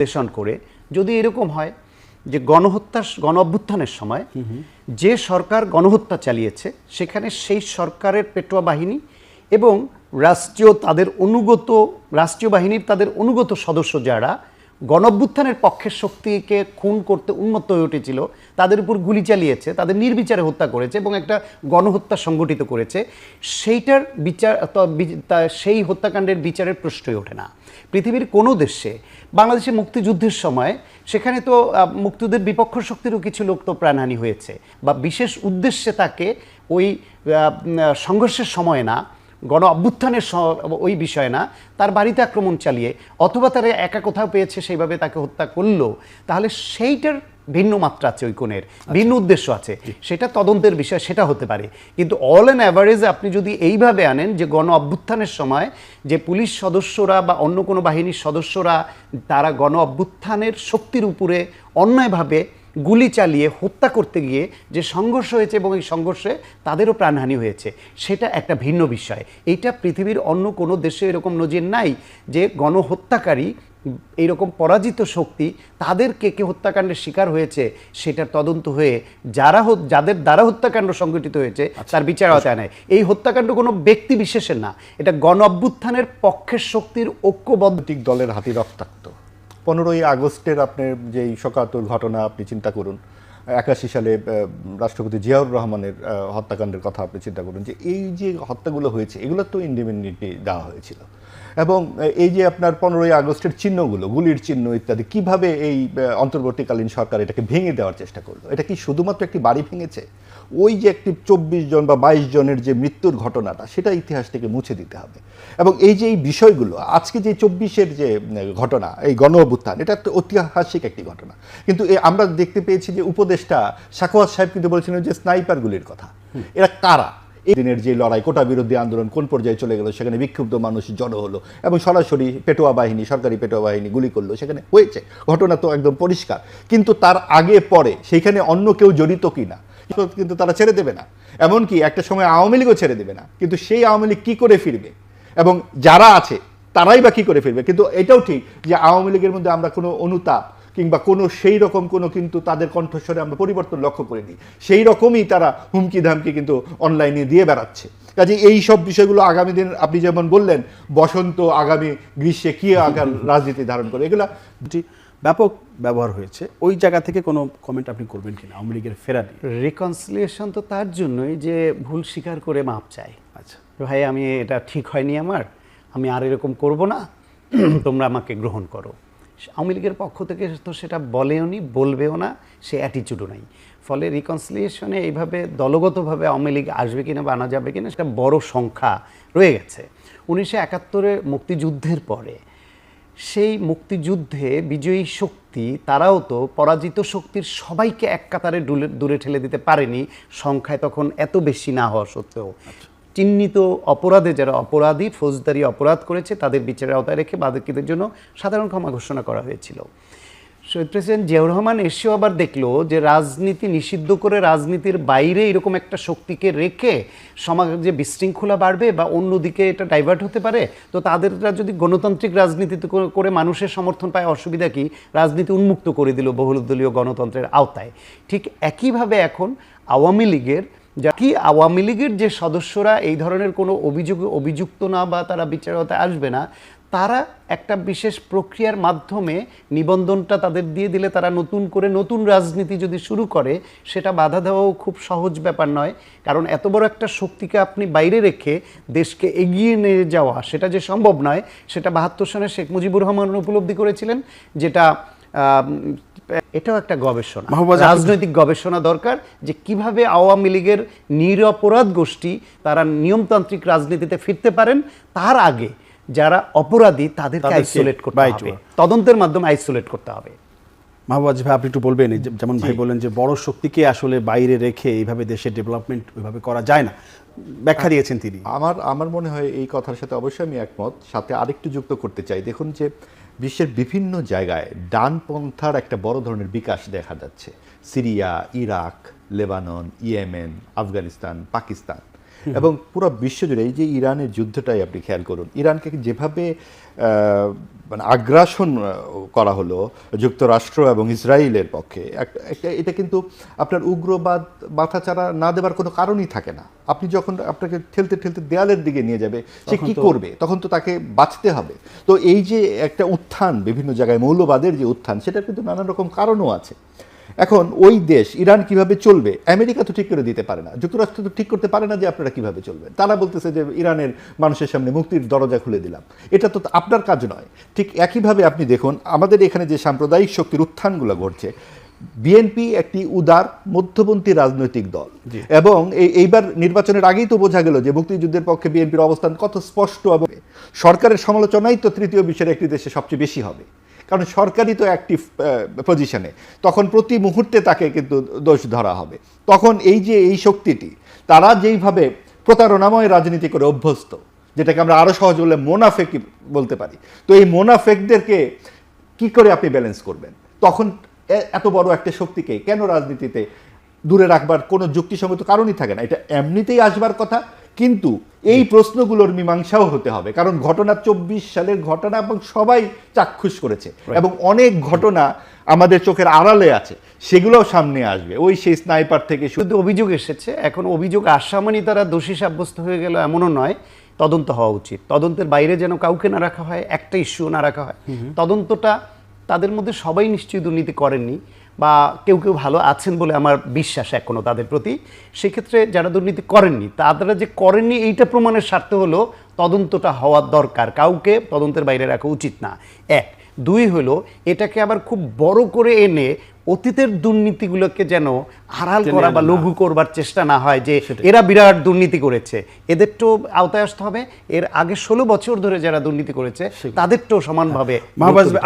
বিশ্লেষণ করে যদি এরকম হয় যে গণ অভ্যুত্থানের সময় যে সরকার গণহত্যা চালিয়েছে সেখানে সেই সরকারের পেটোয়া বাহিনী এবং রাষ্ট্রীয় বাহিনীর তাদের অনুগত সদস্য যারা গণঅভ্যুত্থানের পক্ষের শক্তিকে খুন করতে উন্মত্ত হয়ে উঠেছিল তাদের উপর গুলি চালিয়েছে, তাদের নির্বিচারে হত্যা করেছে এবং একটা গণহত্যা সংগঠিত করেছে, সেইটার বিচার সেই হত্যাকাণ্ডের বিচারের প্রশ্নই ওঠে না পৃথিবীর কোনো দেশে। বাংলাদেশের মুক্তিযুদ্ধের সময় সেখানে তো মুক্তিযুদ্ধের বিপক্ষ শক্তিরও কিছু লোক তো প্রাণহানি হয়েছে, বা বিশেষ উদ্দেশ্যে তাকে ওই সংঘর্ষের সময় না, গণ অভ্যুত্থানের ওই বিষয় না, তার বাড়িতে আক্রমণ চালিয়ে অথবা তারা একা কোথাও পেয়েছে সেইভাবে তাকে হত্যা করলো, তাহলে সেইটার ভিন্ন মাত্রা আছে, ওই কোণের ভিন্ন উদ্দেশ্য আছে, সেটা তদন্তের বিষয়, সেটা হতে পারে। কিন্তু অল অ্যান্ড অ্যাভারেজে আপনি যদি এইভাবে আনেন যে গণ অভ্যুত্থানের সময় যে পুলিশ সদস্যরা বা অন্য কোনো বাহিনীর সদস্যরা তারা গণ অভ্যুত্থানের শক্তির উপরে অন্যায়ভাবে গুলি চালিয়ে হত্যা করতে গিয়ে যে সংঘর্ষ হয়েছে এবং এই সংঘর্ষে তাদেরও প্রাণহানি হয়েছে, সেটা একটা ভিন্ন বিষয়। এইটা পৃথিবীর অন্য কোনো দেশে এরকম নজির নাই যে গণহত্যাকারী এইরকম পরাজিত শক্তি তাদের কে হত্যাকাণ্ডের শিকার হয়েছে সেটার তদন্ত হয়ে যাদের দ্বারা হত্যাকাণ্ড সংঘটিত হয়েছে তার বিচার আওতায় নেয়। এই হত্যাকাণ্ড কোনো ব্যক্তি বিশেষের না, এটা গণ অভ্যুত্থানের পক্ষের শক্তির ঐক্যবদ্ধ দলের হাতে রক্তাক্ত 15ই আগস্টের আপনার যেই শোকাতুর ঘটনা আপনি চিন্তা করুন, 81 সালে রাষ্ট্রপতি জিয়াউর রহমানের হত্যাকাণ্ডের কথা আপনি চিন্তা করুন, যে এই যে হত্যাগুলো হয়েছে এগুলো তো ইন্ডিপেন্ডেন্টলি দেওয়া হয়েছিল, এবং এই যে আপনার 15ই আগস্টের চিহ্নগুলো, গুলির চিহ্ন ইত্যাদি, কিভাবে এই অন্তর্বর্তীকালীন সরকার এটাকে ভেঙে দেওয়ার চেষ্টা করলো? এটা কি শুধুমাত্র একটি বাড়ি ভেঙেছে? ওই যে একটি 24 জন বা 22 জনের যে মৃত্যুর ঘটনাটা, সেটা ইতিহাস থেকে মুছে দিতে হবে। এবং এই যে এই বিষয়গুলো, আজকে যে 24-এর যে ঘটনা, এই গণ অভ্যুত্থান, এটা একটা ঐতিহাসিক একটি ঘটনা, কিন্তু আমরা দেখতে পেয়েছি যে উপদেষ্টা সাখাওয়াত সাহেব কিন্তু বলেছিলেন যে স্নাইপারগুলির কথা। এরা কারা? এই দিনের যে লড়াই, কোটা বিরোধী আন্দোলন কোন পর্যায়ে চলে গেল, সেখানে বিক্ষুব্ধ মানুষ জড়ো হলো এবং সরাসরি পেটোয়া বাহিনী, সরকারি পেটোয়া বাহিনী গুলি করলো, সেখানে হয়েছে, ঘটনা তো একদম পরিষ্কার। কিন্তু তার আগে পরে সেইখানে অন্য কেউ জড়িত কিনা কিন্তু তারা ছেড়ে দেবে না, এমনকি একটা সময় আওয়ামী লীগও ছেড়ে দেবে না। কিন্তু সেই আওয়ামী লীগ কী করে ফিরবে এবং যারা আছে তারাই বা কী করে ফিরবে? কিন্তু এটাও ঠিক যে আওয়ামী লীগের মধ্যে আমরা কোনো অনুতাপ কিংবা কোনো সেই রকম কোনো কিন্তু তাদের কণ্ঠস্বরে আমরা পরিবর্তন লক্ষ্য করিনি। সেই রকমই তারা হুমকি ধামকি কিন্তু অনলাইনে দিয়ে বেড়াচ্ছে। কাজে এই সব বিষয়গুলো আগামী দিন, আপনি যেমন বললেন বসন্ত আগামী গ্রীষ্মে কী আকার রাজনীতি ধারণ করে, এগুলা ব্যাপক ব্যবহার হয়েছে। ওই জায়গা থেকে কোনো কমেন্ট আপনি করবেন কিনা আওয়ামী লীগের ফেরা নিয়ে? রিকনসিলিয়েশন তো তার জন্যই যে ভুল স্বীকার করে মাপ চাই। আচ্ছা ভাই, আমি এটা ঠিক হয়নি, আমি আর এরকম করব না, তোমরা আমাকে গ্রহণ করো। আওয়ামী লীগের পক্ষ থেকে তো সেটা বলেও নি, বলবেও না, সে অ্যাটিচিউডও নাই। ফলে রিকনসিলিয়েশনে এইভাবে দলগতভাবে আওয়ামী লীগ আসবে কিনা বা আনা যাবে কিনা সেটা বড় সংখ্যা রয়ে গেছে। 1971-এর মুক্তিযুদ্ধের পরে সেই মুক্তিযুদ্ধে বিজয়ী শক্তি তারাও তো পরাজিত শক্তির সবাইকে এক কাতারে দূরে ঠেলে দিতে পারেনি, সংখ্যায় তখন এত বেশি না হওয়া সত্ত্বেও। চিহ্নিত অপরাধে যারা অপরাধী, ফৌজদারি অপরাধ করেছে তাদের বিচারের আওতায় রেখে বাদীদের জন্য সাধারণ ক্ষমা ঘোষণা করা হয়েছিল। শহীদ প্রেসিডেন্ট জিয়াউর রহমান এসেও আবার দেখলো যে রাজনীতি নিষিদ্ধ করে রাজনীতির বাইরে এরকম একটা শক্তিকে রেখে সমাজে বিশৃঙ্খলা বাড়বে বা অন্যদিকে এটা ডাইভার্ট হতে পারে, তো তাদেররা যদি গণতান্ত্রিক রাজনীতি করে মানুষের সমর্থন পায়, অসুবিধা কি? রাজনীতি উন্মুক্ত করে দিল বহুদলীয় গণতন্ত্রের আওতায়। ঠিক একইভাবে এখন আওয়ামী লীগের আওয়ামী লীগের যে সদস্যরা এই ধরনের কোনো অভিযুক্ত না বা তারা বিচারের আওতায় আসবে না, তারা একটা বিশেষ প্রক্রিয়ার মাধ্যমে নিবন্ধনটা তাদের দিয়ে দিলে তারা নতুন করে নতুন রাজনীতি যদি শুরু করে, সেটা বাধা দেওয়াও খুব সহজ ব্যাপার নয়। কারণ এত বড় একটা শক্তিকে আপনি বাইরে রেখে দেশকে এগিয়ে নিয়ে যাওয়া সেটা যে সম্ভব নয়, সেটা 72 সনে শেখ মুজিবুর রহমান উপলব্ধি করেছিলেন। যেটা এটাও একটা গবেষণা, রাজনৈতিক গবেষণা দরকার যে কিভাবে আওয়ামী লীগের নিরপরাধ গোষ্ঠী তারা নিয়মতান্ত্রিক রাজনীতিতে ফিরতে পারেন। তার আগে যারা অপরাধী তাদেরকে আইসোলেট করতে হবে, তদন্তের মাধ্যমে আইসোলেট করতে হবে। মাহবুব ভাই, আপনি একটু বলবেন, যেমন ভাই বলেন যে বড় শক্তিকে আসলে বাইরে রেখে এইভাবে দেশের ডেভেলপমেন্ট ওইভাবে করা যায় না, ব্যাখ্যা দিয়েছেন তিনি। আমার মনে হয় এই কথার সাথে অবশ্যই আমি একমত। সাথে আরেকটু যুক্ত করতে চাই, দেখুন যে বিশ্বের বিভিন্ন জায়গায় ডানপন্থার একটা বড় ধরনের বিকাশ দেখা যাচ্ছে। Syria, Iraq, Lebanon, Yemen, Afghanistan, Pakistan, এবং পুরো বিশ্বজুড়ে এই যে ইরানের যুদ্ধটাই আপনি খেয়াল করুন, ইরানকে যেভাবে মানে আগ্রাসন করা হলো যুক্তরাষ্ট্র এবং ইসরায়েলের পক্ষে, এটা কিন্তু আপনার উগ্রবাদ মাথাচাড়া না দেবার কোনো কারণই থাকে না। আপনি যখন আপনাকে ঠেলতে ঠেলতে দেয়ালের দিকে নিয়ে যাবে, সে কি করবে? তখন তো তাকে বাঁচতে হবে। তো এই যে একটা উত্থান বিভিন্ন জায়গায় মৌলবাদের যে উত্থান, সেটার কিন্তু নানান রকম কারণও আছে। এখন ওই দেশ ইরান কিভাবে চলবে আমেরিকা তো ঠিক করে দিতে পারে না, যুক্তরাষ্ট্র তো ঠিক করতে পারে না যে আপনারা কিভাবে চলবেন। তারা বলতেছে যে ইরানের মানুষের সামনে মুক্তির দরজা খুলে দিলাম, এটা তো আপনার কাজ নয়। ঠিক একইভাবে আপনি দেখুন আমাদের এখানে যে সাম্প্রদায়িক শক্তির উত্থানগুলো ঘটছে, বিএনপি একটি উদার মধ্যপন্থী রাজনৈতিক দল, এবং এইবার নির্বাচনের আগেই তো বোঝা গেল যে মুক্তিযুদ্ধের পক্ষে বিএনপির অবস্থান কত স্পষ্ট, এবং সরকারের সমালোচনাই তো তৃতীয় বিশ্বের একটি দেশে সবচেয়ে বেশি হবে, কারণ সরকারই তো অ্যাক্টিভ পজিশনে, তখন প্রতি মুহূর্তে তাকে কিন্তু দোষ ধরা হবে। তখন এই যে এই শক্তিটি, তারা যেইভাবে প্রতারণাময় রাজনীতি করে অভ্যস্ত, যেটাকে আমরা আরো সহজ বলে মোনাফেক বলতে পারি, তো এই মোনাফেকদেরকে কি করে আপনি ব্যালেন্স করবেন? তখন এত বড় একটা শক্তিকে কেন রাজনীতিতে দূরে রাখবার কোনো যুক্তিসঙ্গত কারণই থাকে না। এটা এমনিতেই আসবার কথা, কিন্তু এই প্রশ্নগুলোর মীমাংসাও হতে হবে, কারণ ঘটনা 24 সালের ঘটনা এবং সবাই চাক্ষুষ করেছে, এবং অনেক ঘটনা আমাদের চোখের আড়ালে আছে, সেগুলোও সামনে আসবে। ওই সেই স্নাইপার থেকে শুধু অভিযোগ এসেছে, এখন অভিযোগ আসা মানে তারা দোষী সাব্যস্ত হয়ে গেল এমনও নয়। তদন্ত হওয়া উচিত, তদন্তের বাইরে যেন কাউকে না রাখা হয়, একটা ইস্যু না রাখা হয়। তদন্তটা তাদের মধ্যে সবাই নিশ্চয়ই দুর্নীতি করেননি, বা কেউ কেউ ভালো আছেন বলে আমার বিশ্বাস এখনো তাদের প্রতি। সেক্ষেত্রে যারা দুর্নীতি করেননি, তারা যে করেননি এইটা প্রমাণের স্বার্থে হলো তদন্তটা হওয়ার দরকার, কাউকে তদন্তের বাইরে রাখা উচিত না। এক, দুই হলো এটাকে আবার খুব বড় করে এনে অতীতের দুর্নীতিগুলোকে যেন আড়াল করা বা লঘু করবার চেষ্টা না হয়, যে এরা বিরাট দুর্নীতি করেছে, এদেরটাও আওতায় আসতে হবে। এর আগে 16 বছর ধরে যারা দুর্নীতি করেছে তাদেরটাও সমানভাবে।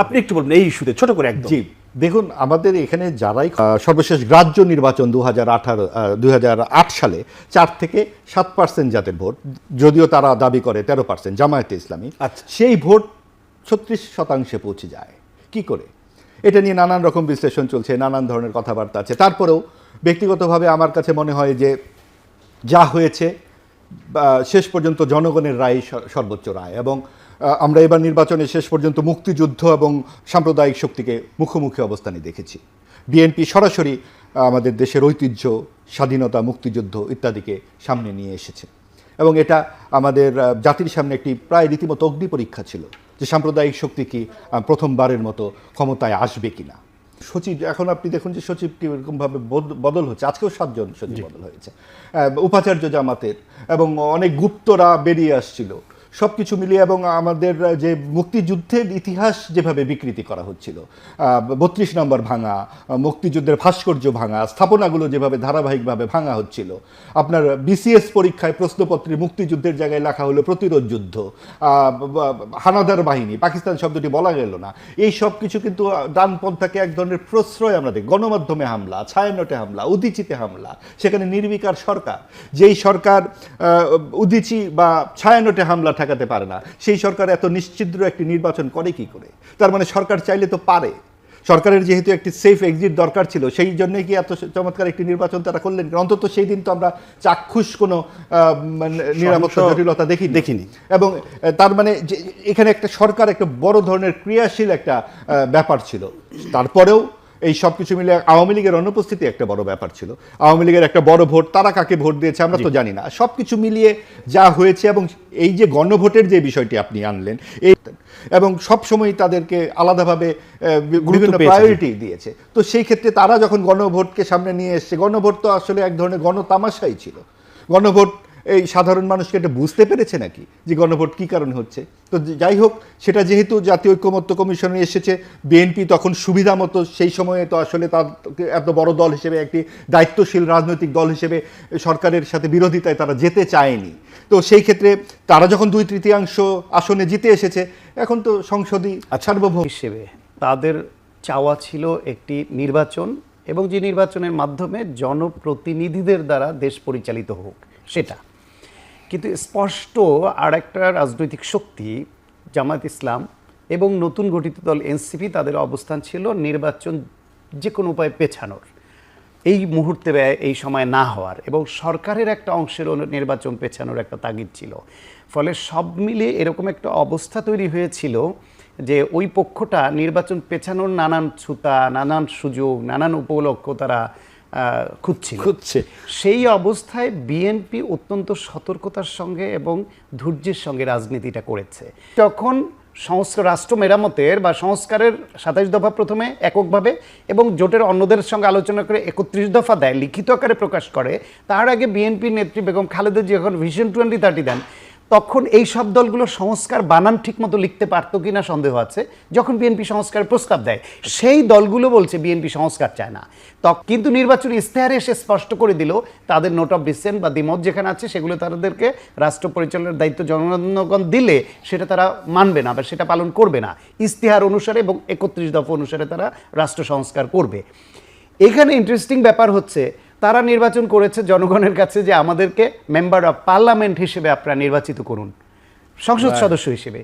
আপনি একটু বলবেন এই ইস্যুতে ছোট করে একদম। জি, দেখুন আমাদের এখানে যারাই সর্বশেষ গ্রাহ্য নির্বাচন 2008 সালে 4 থেকে 7% যাদের ভোট, যদিও তারা দাবি করে 13% জামায়াতে ইসলামী, সেই ভোট 36% পৌঁছে যায় কি করে? এটা নিয়ে নানান রকম বিশ্লেষণ চলছে, নানান ধরনের কথাবার্তা আছে। তারপরেও ব্যক্তিগতভাবে আমার কাছে মনে হয় যে যা হয়েছে শেষ পর্যন্ত জনগণের রায় সর্বোচ্চ রায়, এবং আমরা এবার নির্বাচনে শেষ পর্যন্ত মুক্তিযুদ্ধ এবং সাম্প্রদায়িক শক্তিকে মুখোমুখি অবস্থানে দেখেছি। বিএনপি সরাসরি আমাদের দেশের ঐতিহ্য, স্বাধীনতা, মুক্তিযুদ্ধ ইত্যাদিকে সামনে নিয়ে এসেছে, এবং এটা আমাদের জাতির সামনে একটি প্রায় রীতিমতো অগ্নি পরীক্ষা ছিল যে সাম্প্রদায়িক শক্তি কি প্রথমবারের মতো ক্ষমতায় আসবে কিনা। সচিব, এখন আপনি দেখুন যে সচিব কীরকমভাবে বদল হচ্ছে, আজকেও 7 জন সচিব বদল হয়েছে, উপাচার্য জামাতের, এবং অনেক গুপ্তরা বেরিয়ে আসছিল, সব কিছু মিলিয়ে। এবং আমাদের যে মুক্তিযুদ্ধের ইতিহাস যেভাবে বিকৃতি করা হচ্ছিল, 32 নম্বর ভাঙা, মুক্তিযুদ্ধের ভাস্কর্য ভাঙা, স্থাপনাগুলো যেভাবে ধারাবাহিকভাবে ভাঙা হচ্ছিল, আপনার বিসিএস পরীক্ষায় প্রশ্নপত্রে মুক্তিযুদ্ধের জায়গায় লেখা হলো প্রতিরোধ যুদ্ধ, হানাদার বাহিনী, পাকিস্তান শব্দটি বলা গেল না। এই সব কিছু কিন্তু ডানপন্থাকে এক ধরনের প্রশ্রয় আমরা দেখি। গণমাধ্যমে হামলা, ছায়ানটে হামলা, উদীচিতে হামলা, সেখানে নির্বিকার সরকার, যেই সরকার উদীচি বা ছায়ানটে হামলা ঠেকাতে পারে না, সেই সরকার এত নিশ্চিদ্র একটি নির্বাচন করে কি করে? তার মানে সরকার চাইলে তো পারে। সরকারের যেহেতু একটি সেফ এক্সিট দরকার ছিল, সেই জন্যই কি এত চমৎকার একটি নির্বাচন তারা করলেন? অন্তত সেই দিন তো আমরা চাক্ষুষ কোনো নিরাপত্তা জটিলতা দেখিনি। এবং তার মানে এখানে একটা সরকার একটা বড় ধরনের ক্রিয়াশীল একটা ব্যাপার ছিল। তারপরেও এই সব কিছু মিলে আওয়ামী লীগের অনুপস্থিতি একটা বড় ব্যাপার ছিল। আওয়ামী লীগের একটা বড় ভোট, তারা কাকে ভোট দিয়েছে আমরা তো জানি না। সব কিছু মিলিয়ে যা হয়েছে, এবং এই যে গণভোটের যে বিষয়টি আপনি আনলেন, এই এবং সবসময় তাদেরকে আলাদাভাবে বিভিন্ন প্রায়োরিটি দিয়েছে। তো সেই ক্ষেত্রে তারা যখন গণভোটকে সামনে নিয়ে এসছে, গণভোট তো আসলে এক ধরনের গণতামাশাই ছিল। গণভোট এই সাধারণ মানুষকে এটা বুঝতে পেরেছে নাকি যে গণভোট কী কারণে হচ্ছে? তো যাই হোক, সেটা যেহেতু জাতীয় ঐক্যমত্য কমিশনে এসেছে, বিএনপি তখন সুবিধা মতো সেই সময়ে তো আসলে তার এত বড় দল হিসেবে, একটি দায়িত্বশীল রাজনৈতিক দল হিসেবে সরকারের সাথে বিরোধিতায় তারা যেতে চায়নি। তো সেই ক্ষেত্রে তারা যখন 2/3 আসনে জিতে এসেছে, এখন তো সংসদই সার্বভৌম হিসেবে তাদের চাওয়া ছিল একটি নির্বাচন, এবং যে নির্বাচনের মাধ্যমে জনপ্রতিনিধিদের দ্বারা দেশ পরিচালিত হোক সেটা। কিন্তু স্পষ্ট আর একটা রাজনৈতিক শক্তি জামায়াত ইসলাম এবং নতুন গঠিত দল এনসিপি, তাদের অবস্থান ছিল নির্বাচন যে কোনো উপায়ে পেছানোর। এই মুহূর্তে এই সময় না হওয়ার, এবং সরকারের একটা অংশের নির্বাচন পেছানোর একটা তাগিদ ছিল। ফলে সব মিলিয়ে এরকম একটা অবস্থা তৈরি হয়েছিল যে ওই পক্ষটা নির্বাচন পেছানোর নানান ছুতা, নানান সুযোগ, নানান উপলক্ষ তারা খুঁজছে। সেই অবস্থায় বিএনপি অত্যন্ত সতর্কতার সঙ্গে এবং ধৈর্যের সঙ্গে রাজনীতিটা করেছে। যখন রাষ্ট্র মেরামতের বা সংস্কারের 27 দফা প্রথমে এককভাবে এবং জোটের অন্যদের সঙ্গে আলোচনা করে 31 দফা দেয়, লিখিত আকারে প্রকাশ করে, তার আগে বিএনপি নেত্রী বেগম খালেদা জিয়া যখন ভিশন 2030 দেন, তখন এই সব দলগুলো সংস্কার বানান ঠিকমতো লিখতে পারতো কিনা সন্দেহ আছে। যখন বিএনপি সংস্কারের প্রস্তাব দেয়, সেই দলগুলো বলছে বিএনপি সংস্কার চায় না। কিন্তু নির্বাচনী ইশতেহারে এসে স্পষ্ট করে দিল তাদের নোট অফ ডিসেন্ট বা দ্বিমত যেখানে আছে সেগুলো তাদেরকে রাষ্ট্র পরিচালনার দায়িত্ব জনগণ দিলে সেটা তারা মানবে না বা সেটা পালন করবে না। ইশতেহার অনুসারে এবং 31 দফা অনুসারে তারা রাষ্ট্র সংস্কার করবে। এখানে ইন্টারেস্টিং ব্যাপার হচ্ছে, তারা নির্বাচন করেছে জনগণের কাছে যে আমাদেরকে মেম্বার অফ পার্লামেন্ট হিসেবে আপনারা নির্বাচিত করুন, সংসদ সদস্য হিসেবে।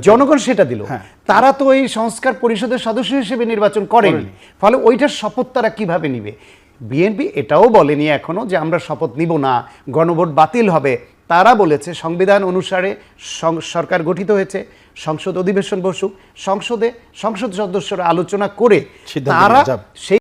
জনগণ সেটা দিল। তারা তো এই সংস্কার পরিষদের সদস্য হিসেবে নির্বাচন করেনি। ফলে ওইটার শপথ তারা কিভাবে নিবে? বিএনপি এটাও বলেনি এখনো যে আমরা শপথ নিব না, গণভোট বাতিল হবে। তারা বলেছে সংবিধান অনুসারে সরকার গঠিত হয়েছে, সংসদ অধিবেশন বসুক, সংসদ সদস্যরা আলোচনা করে তারা সেই